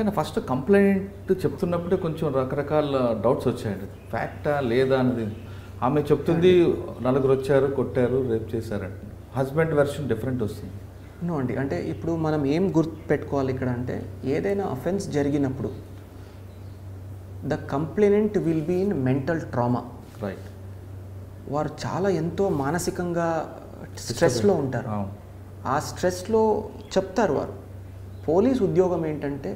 కానీ first complaint చెప్తున్నప్పుడే కొంచెం రకరకాల డౌట్స్ వచ్చాయండి. ఫ్యాక్టా లేదా అనేది. ఆమె చెప్తుంది నలుగురు వచ్చారు, కొట్టారు, రేప్ చేశారంట. హస్బెండ్ వెర్షన్ డిఫరెంట్ వస్తుంది. నో అండి, అంటే ఇప్పుడు మనం ఏం గుర్తుపెట్టుకోవాలి ఇక్కడ అంటే, ఏదైనా అఫెన్స్ జరిగినప్పుడు the complainant will be in mental trauma. Right. వారు చాలా ఎంతో మానసికంగా స్ట్రెస్లో ఉంటారు. ఆ స్ట్రెస్లో చెప్తారు వారు. పోలీస్ ఉద్యోగం ఏంటంటే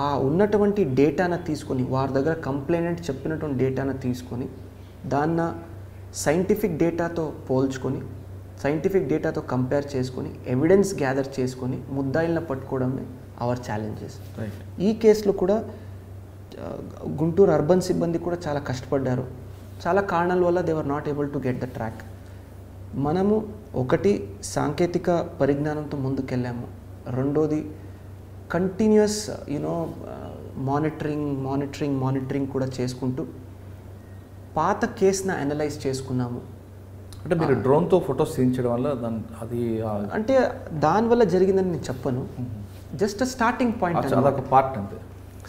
ఆ ఉన్నటువంటి డేటాను తీసుకొని, వారి దగ్గర కంప్లైనెంట్ చెప్పినటువంటి డేటాను తీసుకొని, దాన్ని సైంటిఫిక్ డేటాతో పోల్చుకొని, సైంటిఫిక్ డేటాతో కంపేర్ చేసుకొని, ఎవిడెన్స్ గ్యాదర్ చేసుకొని ముద్దాయిలను పట్టుకోవడమే అవర్ ఛాలెంజెస్. ఈ కేసులో కూడా గుంటూరు అర్బన్ సిబ్బంది కూడా చాలా కష్టపడ్డారు. చాలా కారణాల వల్ల they were not able to get the track. మనము ఒకటి సాంకేతిక పరిజ్ఞానంతో ముందుకెళ్ళాము. రెండోది కంటిన్యూస్ మానిటరింగ్ కూడా చేసుకుంటూ పాత కేసును అనలైజ్ చేసుకున్నాము. అంటే మీరు డ్రోన్తో ఫొటోస్ తీయించడం వల్ల అది అంటే దానివల్ల జరిగిందని నేను చెప్పను. జస్ట్ స్టార్టింగ్ పాయింట్, అదొక పార్ట్ అంతే.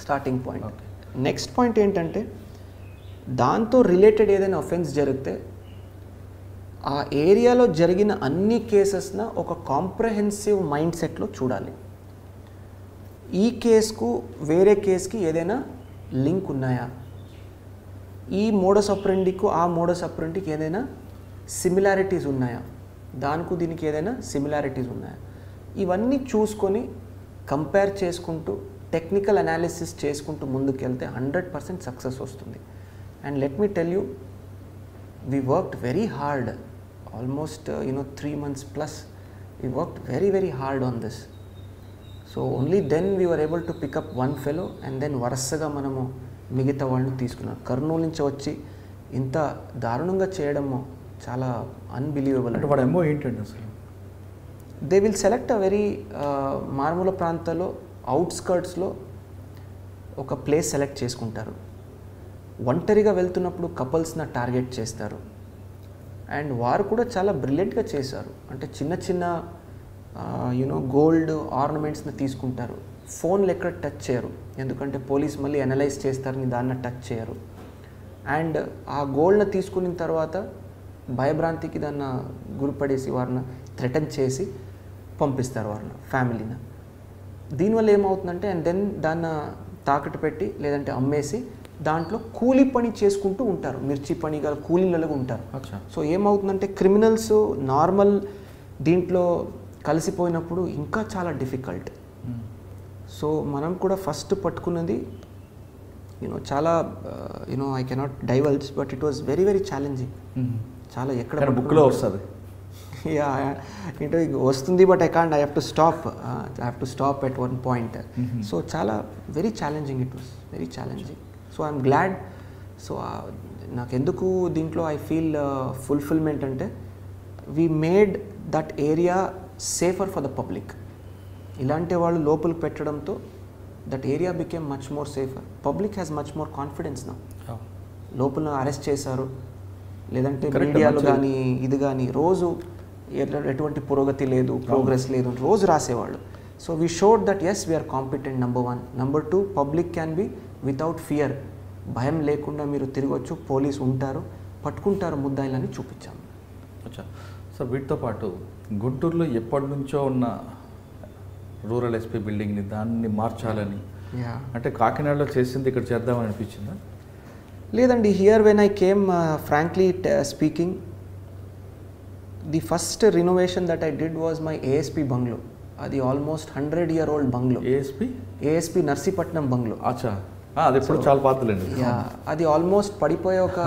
Starting point. నెక్స్ట్ పాయింట్ ఏంటంటే, దాంతో రిలేటెడ్ ఏదైనా అఫెన్స్ జరిగితే ఆ ఏరియాలో జరిగిన అన్ని కేసెస్న ఒక కాంప్రహెన్సివ్ మైండ్ సెట్లో చూడాలి. ఈ కేసుకు వేరే కేసుకి ఏదైనా లింక్ ఉన్నాయా, ఈ మోడస్ ఆపరెండికు ఆ మోడస్ ఆపరెండికి ఏదైనా సిమిలారిటీస్ ఉన్నాయా, దానికి దీనికి ఏదైనా సిమిలారిటీస్ ఉన్నాయా, ఇవన్నీ చూసుకొని కంపేర్ చేసుకుంటూ టెక్నికల్ అనాలిసిస్ చేసుకుంటూ ముందుకెళ్తే 100% సక్సెస్ వస్తుంది. And let me tell you, we worked very hard, almost 3 months plus. We worked very, very hard on this. So only then we were able to pick up one fellow and then వరుసగా మనము మిగతా వాళ్ళని తీసుకున్నాం. కర్నూలు నుంచి వచ్చి ఇంత దారుణంగా చేయడము చాలా అన్బిలీవబుల్. అంటే వాడు ఏమో ఏంటండి అసలు, they will select a very మారుమూల ప్రాంతాల్లో అవుట్స్కర్ట్స్లో ఒక ప్లేస్ సెలెక్ట్ చేసుకుంటారు. ఒంటరిగా వెళ్తున్నప్పుడు కపుల్స్ని టార్గెట్ చేస్తారు. అండ్ వారు కూడా చాలా బ్రిలియంట్గా చేశారు. అంటే చిన్న చిన్న గోల్డ్ ఆర్నమెంట్స్ని తీసుకుంటారు. ఫోన్లు ఎక్కడ టచ్ చేయరు, ఎందుకంటే పోలీస్ మళ్ళీ అనలైజ్ చేస్తారని దాన్ని టచ్ చేయరు. అండ్ ఆ గోల్డ్ని తీసుకున్న తర్వాత భయభ్రాంతికి దాన్ని గురిపడేసి వారిని థ్రెటన్ చేసి పంపిస్తారు వారిని, ఫ్యామిలీని. దీనివల్ల ఏమవుతుందంటే, అండ్ దెన్ దాన్ని తాకట్టు పెట్టి లేదంటే అమ్మేసి దాంట్లో కూలీ పని చేసుకుంటూ ఉంటారు. మిర్చి పని గల కూలీలలో ఉంటారు. సో ఏమవుతుందంటే, క్రిమినల్స్ నార్మల్ దీంట్లో కలిసిపోయినప్పుడు ఇంకా చాలా డిఫికల్ట్. సో మనం కూడా ఫస్ట్ పట్టుకున్నది చాలా I cannot divulge, but it was very very challenging. చాలా ఎక్కడ బుక్లో వస్తుంది, వస్తుంది, but I have to stop at one point. So చాలా very challenging, it was very challenging. So I'm glad. So నాకు ఎందుకు దీంట్లో ఐ ఫీల్ ఫుల్ఫిల్మెంట్ అంటే, we made that area safer for the public. ఇలాంటి వాళ్ళు లోపలికి పెట్టడంతో that area became much more safer. Public has much more confidence నా. లోపల అరెస్ట్ చేశారు, లేదంటే మీడియాలో కానీ ఇది కానీ రోజు ఎటువంటి పురోగతి లేదు, ప్రోగ్రెస్ లేదు రోజు రాసేవాళ్ళు. So we showed that as we're competent, number 1. Number 2, public can be without fear. భయం లేకుండా మీరు తిరగచ్చు, పోలీసు ఉంటారు, పట్టుకుంటారు ముద్దాయిలని చూపించాము. అచ్చా సార్, వీటితో పాటు గుంటూరులో ఎప్పటి నుంచో ఉన్న రూరల్ ఎస్పీ బిల్డింగ్ని దాన్ని మార్చాలని, అంటే కాకినాడలో చేసింది ఇక్కడ చేద్దామని అనిపించిందా? లేదండి. Here when I came, frankly speaking, the first renovation that I did was my ASP bungalow. అది almost 100-year-old bungalow. ASP Narsipatnam bungalow. అచ్చా, అది ఎప్పుడు చాలా పాతలేండి. అది ఆల్మోస్ట్ పడిపోయే ఒక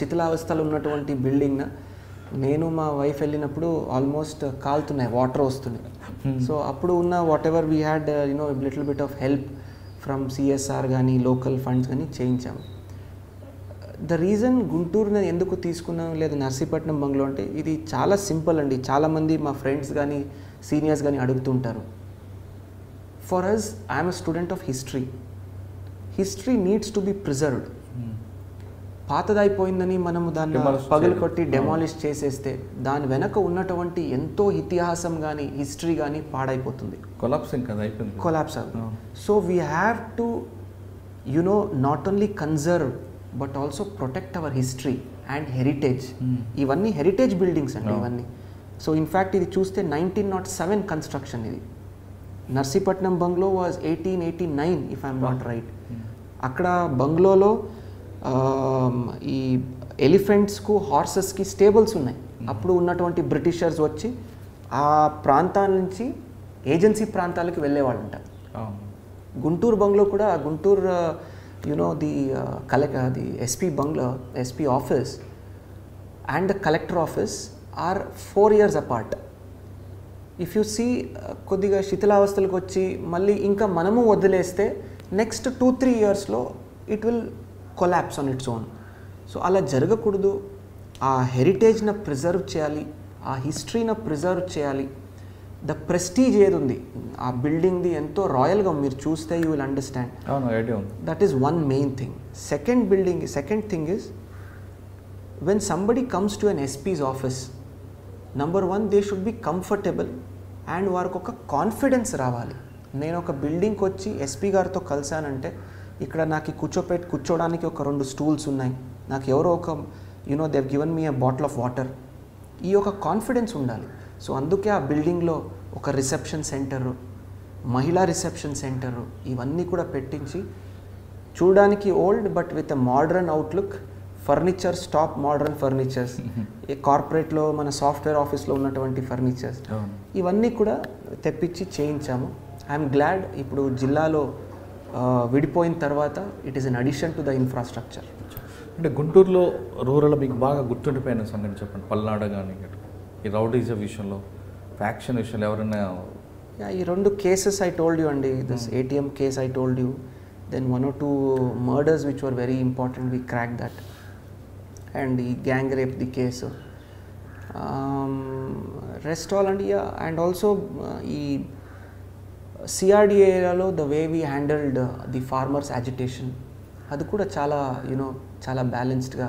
శిథిలావస్థలో ఉన్నటువంటి బిల్డింగ్. నేను మా వైఫ్ వెళ్ళినప్పుడు ఆల్మోస్ట్ కాలుతున్నాయి, వాటర్ వస్తున్నాయి. సో అప్పుడు ఉన్న what ever we had little bit of help from CSR కానీ లోకల్ ఫండ్స్ కానీ చేయించాము. ద రీజన్ గుంటూరుని ఎందుకు తీసుకున్నాం లేదా నర్సీపట్నం బంగ్లో అంటే, ఇది చాలా సింపుల్ అండి. చాలామంది మా ఫ్రెండ్స్ కానీ సీనియర్స్ కానీ అడుగుతుంటారు. For us, I'm a student of history. History needs to be preserved. పాతదైపోయిందని మనము దాన్ని Demolish పగలు చేయడం. కొట్టి డెమాలిష్ చేసేస్తే దాని వెనక ఉన్నటువంటి ఎంతో ఇతిహాసం కానీ హిస్టరీ కానీ పాడైపోతుంది, కొలాప్సింగ్ కదా అయిపోయింది. కొలాప్స్ అవుతుంది. So we have to not only conserve but also protect our history and heritage. ఇవన్నీ హెరిటేజ్ బిల్డింగ్స్ అండి ఇవన్నీ. సో ఇన్ఫ్యాక్ట్ ఇది చూస్తే 1907 కన్స్ట్రక్షన్. ఇది Narsipatnam bungalow was 1889 if I'm not right. అక్కడ బంగ్లోలో ఈ ఎలిఫెంట్స్కు హార్సెస్కి స్టేబుల్స్ ఉన్నాయి. అప్పుడు ఉన్నటువంటి బ్రిటిషర్స్ వచ్చి ఆ ప్రాంతాల నుంచి ఏజెన్సీ ప్రాంతాలకు వెళ్ళేవాళ్ళంట. గుంటూరు బంగ్లో కూడా Guntur the SP bungalow, SP office and the collector office are 4 years apart. If you see కొద్దిగా శిథిలావస్థలకు వచ్చి మళ్ళీ ఇంకా మనము వదిలేస్తే నెక్స్ట్ 2-3 yearsలో it will collapse on its own. So అలా జరగకూడదు. ఆ హెరిటేజ్ని ప్రిజర్వ్ చేయాలి, ఆ హిస్టరీని ప్రిజర్వ్ చేయాలి. ద ప్రెస్టీజ్ ఏది ఉంది ఆ బిల్డింగ్ది ఎంతో రాయల్గా మీరు చూస్తే యూ విల్ అండర్స్టాండ్. ఐడియా ఉంది. That is one main thing. Second thing is when somebody comes to an SP's office, number one, they should be comfortable and వారికి ఒక కాన్ఫిడెన్స్ రావాలి. నేను ఒక బిల్డింగ్కి వచ్చి ఎస్పీ గారితో కలిసానంటే ఇక్కడ నాకు కూర్చోడానికి ఒక 2 stools ఉన్నాయి, నాకు ఎవరో ఒక they have given me a bottle of water, ఈ ఒక కాన్ఫిడెన్స్ ఉండాలి. సో అందుకే ఆ బిల్డింగ్లో ఒక రిసెప్షన్ సెంటరు, మహిళా రిసెప్షన్ సెంటరు ఇవన్నీ కూడా పెట్టించి చూడడానికి old but with a modern outlook, furnitures top modern furnitures, ఈ కార్పొరేట్లో మన సాఫ్ట్వేర్ ఆఫీస్లో ఉన్నటువంటి ఫర్నిచర్స్ ఇవన్నీ కూడా తెప్పించి చేయించాము. ఐఎమ్ గ్లాడ్ ఇప్పుడు జిల్లాలో విడిపోయిన తర్వాత it is an addition to the infrastructure. అంటే గుంటూరులో రూరల్ మీకు బాగా గుర్తుండిపోయిన సంగతి చెప్పండి. పల్నాడు కానీ ఈ రౌడీజం విషయంలో, ఫ్యాక్షన్ విషయంలో ఎవరైనా ఈ 2 cases I told you అండి, this ATM case I told you, then 1 or 2 murders which were very important, we cracked that, and the gang rape the case, rest all and yeah, and also ఈ CRD ఏరియాలో the way we handled the farmers agitation అది కూడా చాలా చాలా బ్యాలెన్స్డ్గా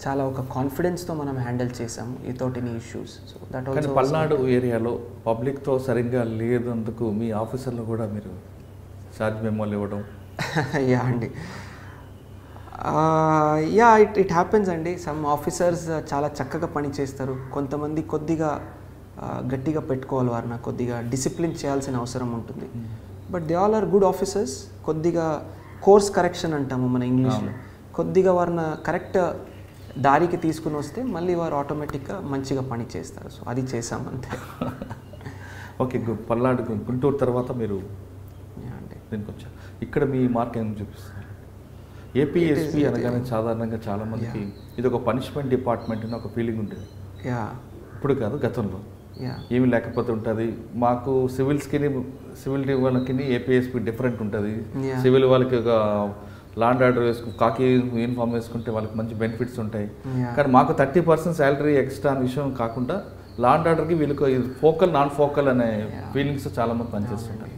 చాలా ఒక కాన్ఫిడెన్స్తో మనం హ్యాండిల్ చేసాము without any issues. So that also Palnadu ఏరియాలో పబ్లిక్తో సరిగ్గా లేదందుకు మీ ఆఫీసర్లు కూడా మీరు ఛార్జ్ మెమోలు ఇవ్వడం. యా అండి, ఇట్ హ్యాపెన్స్ అండి. సమ్ ఆఫీసర్స్ చాలా చక్కగా పని చేస్తారు, కొంతమంది కొద్దిగా గట్టిగా పెట్టుకోవాలి, వారిని కొద్దిగా డిసిప్లిన్ చేయాల్సిన అవసరం ఉంటుంది. But they all are good officers. కొద్దిగా కోర్స్ కరెక్షన్ అంటాము మన ఇంగ్లీష్లో, కొద్దిగా వారిని కరెక్ట్ దారికి తీసుకుని వస్తే మళ్ళీ వారు ఆటోమేటిక్గా మంచిగా పని చేస్తారు. సో అది చేసామంతే. ఓకే, పల్నాడు గుంటూరు తర్వాత మీరు దీనికి వచ్చారు. ఇక్కడ మీ మార్క్ ఏం చూపిస్తారు? ఏపీఎస్పీ అనగానే సాధారణంగా చాలామందికి ఇది ఒక పనిష్మెంట్ డిపార్ట్మెంట్ అని ఒక ఫీలింగ్ ఉంటుంది. ఇప్పుడు కాదు, గతంలో ఏమి లేకపోతే ఉంటుంది. మాకు సివిల్ వాళ్ళకి ఏపీఎస్పీ డిఫరెంట్ ఉంటుంది. సివిల్ వాళ్ళకి ఒక లాండ్ ఆర్డర్ కాకి యూనిఫామ్ వేసుకుంటే వాళ్ళకి మంచి బెనిఫిట్స్ ఉంటాయి. కానీ మాకు 30% శాలరీ ఎక్స్ట్రా అనే విషయం కాకుండా లాండ్ ఆర్డర్కి వీళ్ళకి ఫోకల్ నాన్ ఫోకల్ అనే ఫీలింగ్స్ చాలామంది పనిచేస్తుంటారు.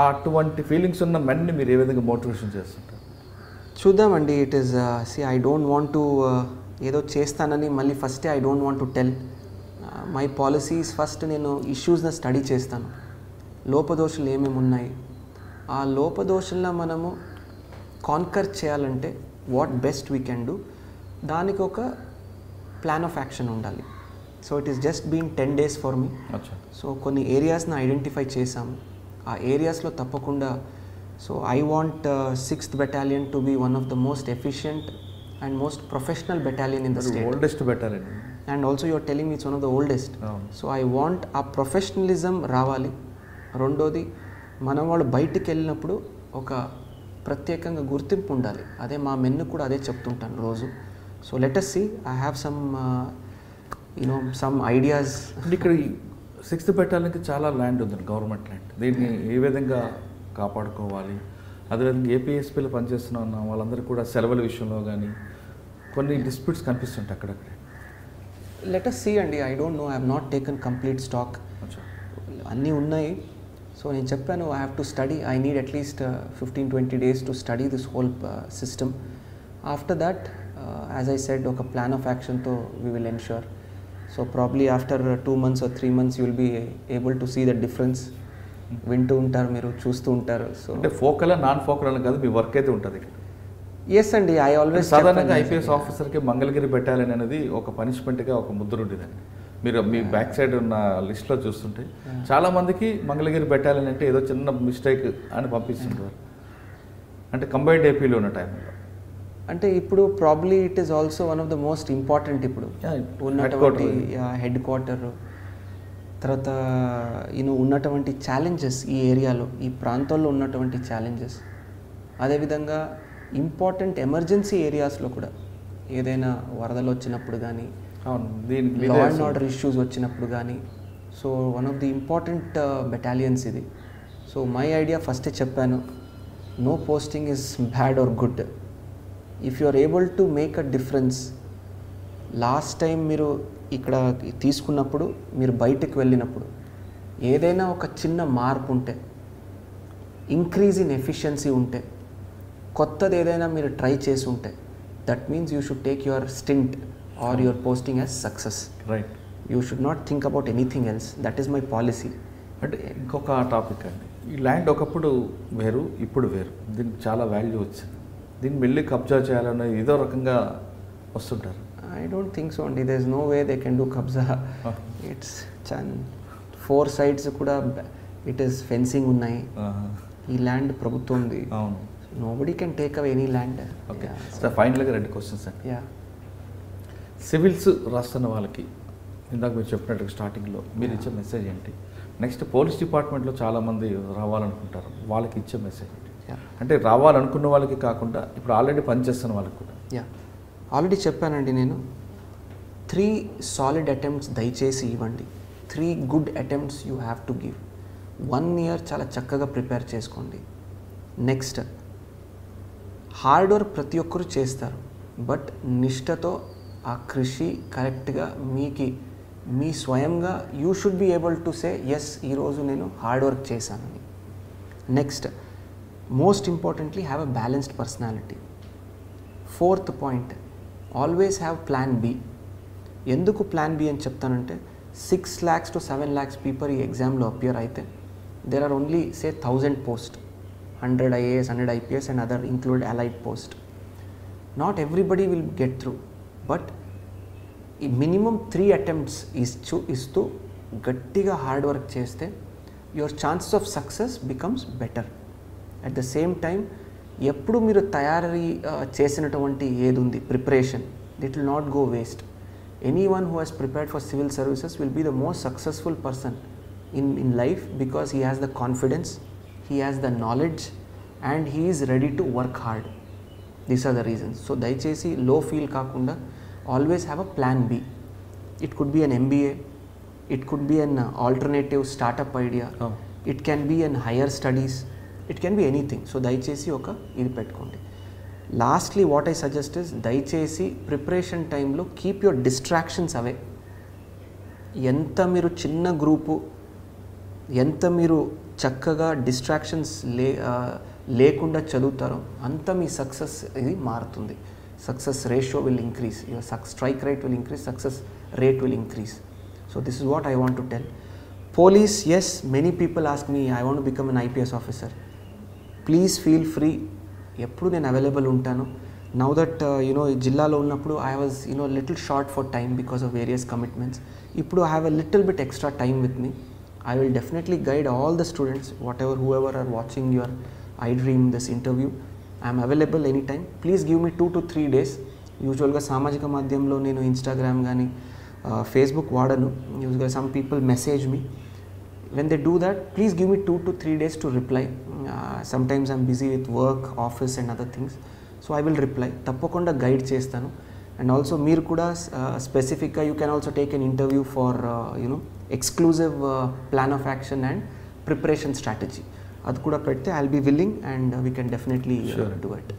అటువంటి ఫీలింగ్స్ ఉన్న మెన్ని మీరు ఏ విధంగా మోటివేషన్ చేస్తుంటారు? చూద్దామండి. It is I don't want to ఏదో చేస్తానని మళ్ళీ ఫస్టే I don't want to tell. My policies first నేను ఇష్యూస్ని స్టడీ చేస్తాను, లోపదోషులు ఏమేమి ఉన్నాయి, ఆ లోపదోషులను మనము కాన్కర్ చేయాలంటే what best we can do, దానికి ఒక ప్లాన్ ఆఫ్ యాక్షన్ ఉండాలి. So it is just being 10 days for me. So కొన్ని ఏరియాస్ని ఐడెంటిఫై చేసాము, ఆ ఏరియాస్లో తప్పకుండా. So I want 6th Battalion to be one of the most efficient and most professional battalion in the state. Oldest battalion. And also you're telling it's one of the oldest. So I want ఆ professionalism రావాలి. రెండోది, మనం వాళ్ళు బయటికి వెళ్ళినప్పుడు ఒక ప్రత్యేకంగా గుర్తింపు ఉండాలి. అదే మా మెన్ను కూడా అదే చెప్తుంటాను రోజు. So let us see, I have some ideas. ఇక్కడ 6th Battalionకి చాలా ల్యాండ్ ఉంది, గవర్నమెంట్ ల్యాండ్. దీన్ని ఏ విధంగా కాపాడుకోవాలి? అదేవిధంగా ఏపీఎస్పీలో పనిచేస్తున్న వాళ్ళందరూ కూడా సెలవుల విషయంలో కానీ కొన్ని డిస్ప్యూట్స్ కనిపిస్తుంటాయి అక్కడక్కడ. లెట్ us see అండి, I don't know, I have not taken complete stock. అన్నీ ఉన్నాయి. సో నేను చెప్పాను, I have to study, I need at least 15-20 days to study this whole system. After that as I said ఒక plan of యాక్షన్తో we will ensure. So probably after 2 months or 3 months you will be able to see the difference. వింటూ ఉంటారు, మీరు చూస్తూ ఉంటారు. So అంటే focal non focal అని కాదు, మీ వర్క్ అయితే ఉంటుంది ఇక్కడ. ఎస్ అండి, ఐ ఆల్వేస్ సాధారణంగా ఐపీఎస్ ఆఫీసర్కి మంగళగిరి బెటాలియన్ అనేది ఒక పనిష్మెంట్గా ఒక ముద్ర ఉండేదండి. మీరు మీ బ్యాక్ సైడ్ ఉన్న లిస్ట్లో చూస్తుంటే చాలామందికి మంగళగిరి బెటాలియన్ అంటే ఏదో చిన్న మిస్టేక్ అని పంపిస్తుంటారు. అంటే కంబైన్డ్ ఏపీలో ఉన్న టైంలో అంటే ఇప్పుడు probably it is also one of the most important ఇప్పుడు ఉన్నటువంటి హెడ్ క్వార్టర్. తర్వాత ఉన్నటువంటి ఛాలెంజెస్ ఈ ఏరియాలో, ఈ ప్రాంతాల్లో ఉన్నటువంటి ఛాలెంజెస్, అదేవిధంగా ఇంపార్టెంట్ ఎమర్జెన్సీ ఏరియాస్లో కూడా ఏదైనా వరదలు వచ్చినప్పుడు కానీ, లా అండ్ ఆర్డర్ ఇష్యూస్ వచ్చినప్పుడు కానీ, so one of the important battalions ఇది. సో మై ఐడియా ఫస్టే చెప్పాను, no posting is bad or good. If you are able to make a difference. Last time మీరు ఇక్కడ తీసుకున్నప్పుడు, మీరు బయటకు వెళ్ళినప్పుడు ఏదైనా ఒక చిన్న మార్పు ఉంటే, ఇంక్రీజ్ ఇన్ ఎఫిషియన్సీ ఉంటే, కొత్తది ఏదైనా మీరు ట్రై చేసి ఉంటే, that means you should take your stint or your posting as success. Right. You should not think about anything else. That is my policy. అంటే ఇంకొక టాపిక్ అండి, ఈ ల్యాండ్ ఒకప్పుడు వేరు, ఇప్పుడు వేరు. దీనికి చాలా వాల్యూ వచ్చింది. దీన్ని వెళ్ళి కబ్జా చేయాలన్న ఏదో రకంగా వస్తుంటారు. I don't think so అండి. there is no way they can do kabza. It's 4 sides కూడా it is fencing ఉన్నాయి. ఈ ల్యాండ్ ప్రభుత్వంది. అవును. nobody can take away any land. Okay sir, ఫైనల్గా 2 questions అండి. యా, సివిల్స్ రాస్తున్న వాళ్ళకి ఇందాక మీరు చెప్పినట్టు స్టార్టింగ్లో మీరు ఇచ్చే మెసేజ్ ఏంటి? నెక్స్ట్ పోలీస్ డిపార్ట్మెంట్లో చాలామంది రావాలనుకుంటారు, వాళ్ళకి ఇచ్చే మెసేజ్ ఏంటి? అంటే రావాలనుకున్న వాళ్ళకి కాకుండా ఇప్పుడు ఆల్రెడీ పనిచేస్తున్న వాళ్ళకి కూడా. యా, ఆల్రెడీ చెప్పానండి నేను. 3 సాలిడ్ అటెంప్ట్స్ దయచేసి ఇవ్వండి. 3 good attempts you have to give. 1 year చాలా చక్కగా ప్రిపేర్ చేసుకోండి. నెక్స్ట్, హార్డ్ వర్క్ ప్రతి ఒక్కరు చేస్తారు, బట్ నిష్ఠతో ఆ కృషి కరెక్ట్గా మీ స్వయంగా you should be able to say yes, ఈరోజు నేను హార్డ్ వర్క్ చేశానని. Next, most importantly have a balanced personality. 4th point, always have plan B. ఎందుకు ప్లాన్ బి అని చెప్తానంటే, 6 lakhs to 7 lakhs పీపుల్ ఈ ఎగ్జామ్లో అపియర్ అయితే there are only say 1000 post, 100 IAS, 100 IPS and other include allied post. Not everybody will get through, but minimum 3 attempts ఇస్తూ గట్టిగా hard work చేస్తే your chances of success becomes better. At the same time ఎప్పుడు మీరు తయారీ చేసినటువంటి ఏది ఉంది preparation, it will not go waste. Anyone who has prepared for civil services will be the most successful person in life because he has the confidence, he has the knowledge and he is ready to work hard. These are the reasons. So దయచేసి లో feel కాకుండా always have a plan B. It could be an MBA, it could be an alternative startup idea, it can be an higher studies, it can be anything. So దయచేసి ఒక ఇది పెట్టుకోండి. Lastly what I suggest is, దయచేసి preparation టైంలో keep your distractions away. ఎంత మీరు చిన్న group, ఎంత మీరు చక్కగా డిస్ట్రాక్షన్స్ లేకుండా చదువుతారో అంత మీ సక్సెస్ ఇది మారుతుంది. Success ratio will increase, your strike rate will increase, success rate will increase. So this is what I want to tell. Police, yes, many people ask me I want to become an IPS officer. Please feel free, ఎప్పుడు నేను available ఉంటాను. Now that ఈ జిల్లాలో ఉన్నప్పుడు I was little short for time because of various commitments. ఇప్పుడు I have a little bit extra time with me. I will definitely guide all the students, whoever are watching your iDream this interview. I am available anytime. Please give me 2 to 3 days. యూజువల్గా సామాజిక మాధ్యమంలో నేను Instagram కానీ Facebook వాడను. యూజువల్గా some people message me. When they do that, please give me 2 to 3 days to reply. Sometimes I am busy with work, office and other things. So I will reply. తప్పకుండా guide చేస్తాను. And also మీరు కూడా స్పెసిఫిక్గా you can also take an interview for exclusive plan of action and preparation strategy. అది కూడా పెడితే I'll be willing and we can definitely do it.